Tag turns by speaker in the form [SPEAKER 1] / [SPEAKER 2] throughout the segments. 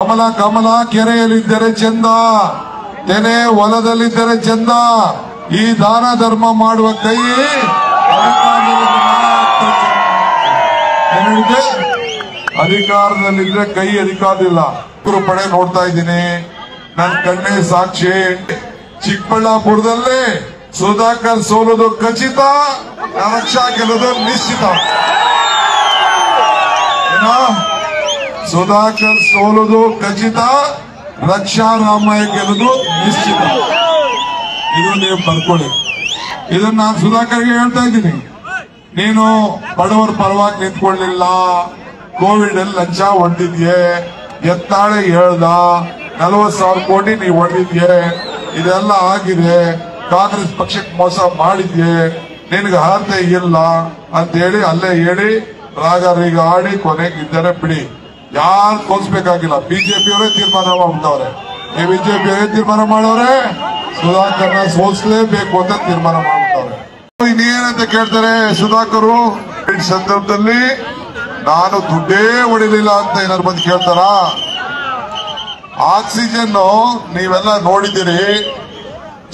[SPEAKER 1] ಕಮಲ ಕಮಲ ಕೆರೆಯಲ್ಲಿದ್ದರೆ ಚಂದ, ತೆನೆ ಹೊಲದಲ್ಲಿದ್ದರೆ ಚಂದ. ಈ ದಾನ ಧರ್ಮ ಮಾಡುವ ಕೈ ಅಧಿಕಾರದಲ್ಲಿದ್ರೆ ಕೈ ಅಧಿಕಾರದಿಲ್ಲ. ಪಡೆ ನೋಡ್ತಾ ಇದ್ದೀನಿ, ನನ್ನ ಕಣ್ಣೇ ಸಾಕ್ಷಿ. ಚಿಕ್ಕಬಳ್ಳಾಪುರದಲ್ಲಿ ಸುಧಾಕರ್ ಸೋಲುದು ಖಚಿತ, ರಕ್ಷಾ ಗೆಲ್ಲುವುದು ನಿಶ್ಚಿತ. ಸುಧಾಕರ್ ಸೋಲುದು ಖಚಿತ, ರಕ್ಷಾ ರಾಮಯ್ಯ ಗೆಲ್ಲುವುದು ನಿಶ್ಚಿತ. ಇದು ನೀವು ಬರ್ಕೊಳ್ಳಿ. ಇದನ್ನ ನಾನು ಸುಧಾಕರ್ಗೆ ಹೇಳ್ತಾ ಇದ್ದೀನಿ, ನೀನು ಬಡವರ ಪರವಾಗಿ ನಿಂತ್ಕೊಳ್ಳಿಲ್ಲ, ಕೋವಿಡ್ ಅಲ್ಲಿ ಲಂಚ ಹೊಡೆದಿದ್ಯೆ, ಎತ್ತಾಳೆ ಹೇಳ್ದ 40,000 ಕೋಟಿ ನೀವು ಹೊಡೆದಿದ್ಯೆ, ಇದೆಲ್ಲ ಆಗಿದೆ, ಕಾಂಗ್ರೆಸ್ ಪಕ್ಷಕ್ಕೆ ಮೋಸ ಮಾಡಿದ್ಯೆ, ನಿನ್ಗೆ ಅರ್ಹತೆ ಇಲ್ಲ ಅಂತ ಹೇಳಿ ಅಲ್ಲೇ ಹೇಳಿ ರಾಗರೀಗ ಆಡಿ ಕೊನೆಗೆ ಇದ್ದಾರೆ ಬಿಡಿ. ಯಾರು ಸೋಲ್ಸ್ಬೇಕಾಗಿಲ್ಲ, ಬಿಜೆಪಿಯವರೇ ತೀರ್ಮಾನ ಮಾಡ್ಬಿಟ್ಟವ್ರೆ. ಬಿಜೆಪಿಯವರೇ ತೀರ್ಮಾನ ಮಾಡವ್ರೆ, ಸುಧಾಕರ್ನ ಸೋಲ್ಸಲೇಬೇಕು ಅಂತ ತೀರ್ಮಾನ ಮಾಡ್ಬಿಟ್ಟವ್ರೆ. ಇನ್ನೇನಂತ ಕೇಳ್ತಾರೆ ಸುಧಾಕರು, ಈ ಸಂದರ್ಭದಲ್ಲಿ ನಾನು ದುಡ್ಡೇ ಹೊಡಿಲಿಲ್ಲ ಅಂತ ಏನಾದ್ರು ಬಂದು ಕೇಳ್ತಾರ? ಆಕ್ಸಿಜನ್ ನೀವೆಲ್ಲ ನೋಡಿದ್ದೀರಿ,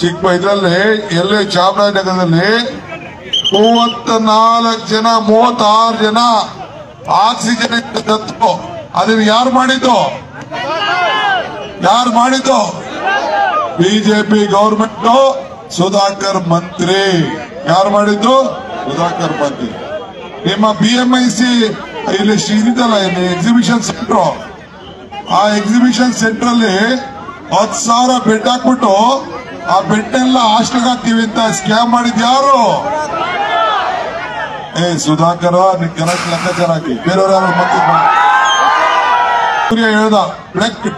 [SPEAKER 1] ಚಿಕ್ಕ ಇದರಲ್ಲಿ ಎಲ್ಲೇ ಚಾಮರಾಜನಗರದಲ್ಲಿ 34 ಜನ 36 ಜನ ಆಕ್ಸಿಜನ್ ಸತ್ತು. ಅದನ್ನು ಯಾರು ಮಾಡಿದ್ದು? ಬಿಜೆಪಿ ಗವರ್ಮೆಂಟ್, ಸುಧಾಕರ್ ಮಂತ್ರಿ. ಯಾರು ಮಾಡಿದ್ದು? ಸುಧಾಕರ್ ಮಂತ್ರಿ. ನಿಮ್ಮ BMIC ಇಲ್ಲಿ ಇದಲ್ಲ ಎಕ್ಸಿಬಿಷನ್ ಸೆಂಟರ್, ಆ ಎಕ್ಸಿಬಿಷನ್ ಸೆಂಟರ್ ಅಲ್ಲಿ 10,000 ಬೆಡ್ ಹಾಕ್ಬಿಟ್ಟು ಆ ಬೆಡ್ ಎಲ್ಲ ಹಾಸ್ಟೆಲ್ ಹಾಕ್ತೀವಿ ಅಂತ ಸ್ಕ್ಯಾಮ್ ಮಾಡಿದ್ ಯಾರು? ಸುಧಾಕರ, ನಿನ್ ಕರೆಕ್ಟ್ ಲೆಕ್ಕಾಚಾರ ಹಾಕಿ. ಬೇರೆಯವ್ರು ಹೇಳ್ದ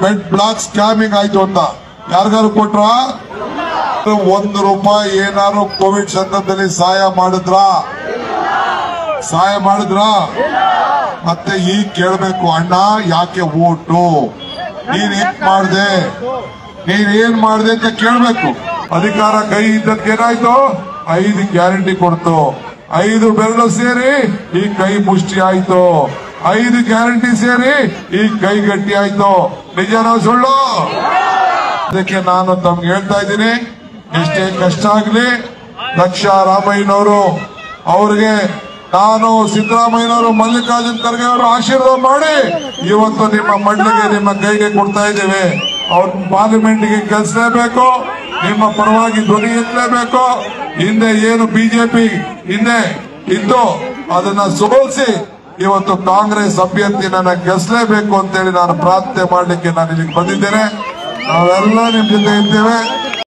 [SPEAKER 1] ಬೆಡ್ ಬ್ಲಾಕ್ ಸ್ಕ್ಯಾಮಿಂಗ್ ಆಯ್ತು ಅಂತ. ಯಾರಿಗಾರು ಕೊಟ್ರ? 1 ರೂಪಾಯಿ ಏನಾರು ಕೋವಿಡ್ ಸಂದರ್ಭದಲ್ಲಿ ಸಹಾಯ ಮಾಡಿದ್ರ? ಮತ್ತೆ ಈಗ ಕೇಳ್ಬೇಕು, ಅಣ್ಣ ಯಾಕೆ ಓಟು, ನೀನೇನ್ ಮಾಡ್ದೆ ಅಂತ ಕೇಳ್ಬೇಕು. ಅಧಿಕಾರ ಕೈ ಇದ್ದಕ್ಕೆ ಏನಾಯ್ತು? 5 ಗ್ಯಾರಂಟಿ ಕೊಡ್ತು, 5 ಬೆರಳು ಸೇರಿ ಈ ಕೈ ಮುಷ್ಟಿ ಆಯ್ತು, 5 ಗ್ಯಾರಂಟಿ ಸೇರಿ ಈ ಕೈ ಗಟ್ಟಿ ಆಯ್ತು. ನಿಜನೋ ಸುಳ್ಳು? ಅದಕ್ಕೆ ನಾನು ತಮ್ಗೆ ಹೇಳ್ತಾ ಇದ್ದೀನಿ, ಎಷ್ಟೇ ಕಷ್ಟ ಆಗ್ಲಿ ರಕ್ಷಾ ರಾಮಯ್ಯನವರು ಅವ್ರಿಗೆ ನಾನು ಸಿದ್ದರಾಮಯ್ಯನವರು ಮಲ್ಲಿಕಾರ್ಜುನ್ ಖರ್ಗೆ ಅವರು ಆಶೀರ್ವಾದ ಮಾಡಿ ಇವತ್ತು ನಿಮ್ಮ ಮಂಡಳಿಗೆ ನಿಮ್ಮ ಕೈಗೆ ಕೊಡ್ತಾ ಇದ್ದೇವೆ. ಅವ್ರ ಪಾರ್ಲಿಮೆಂಟ್ಗೆ ಗೆಲ್ಸಲೇಬೇಕು, ನಿಮ್ಮ ಪರವಾಗಿ ಧ್ವನಿ ಎತ್ತಲೇಬೇಕು. ಹಿಂದೆ ಏನು ಬಿಜೆಪಿ ಹಿಂದೆ ಇದ್ದು ಅದನ್ನ ಸೋಲಿಸಿ ಇವತ್ತು ಕಾಂಗ್ರೆಸ್ ಅಭ್ಯರ್ಥಿನ ಗೆಲ್ಸಲೇಬೇಕು ಅಂತೇಳಿ ನಾನು ಪ್ರಾರ್ಥನೆ ಮಾಡ್ಲಿಕ್ಕೆ ನಾನು ಇಲ್ಲಿಗೆ ಬಂದಿದ್ದೇನೆ. ನಾವೆಲ್ಲ ನಿಮ್ ಜೊತೆ ಇದ್ದೇವೆ.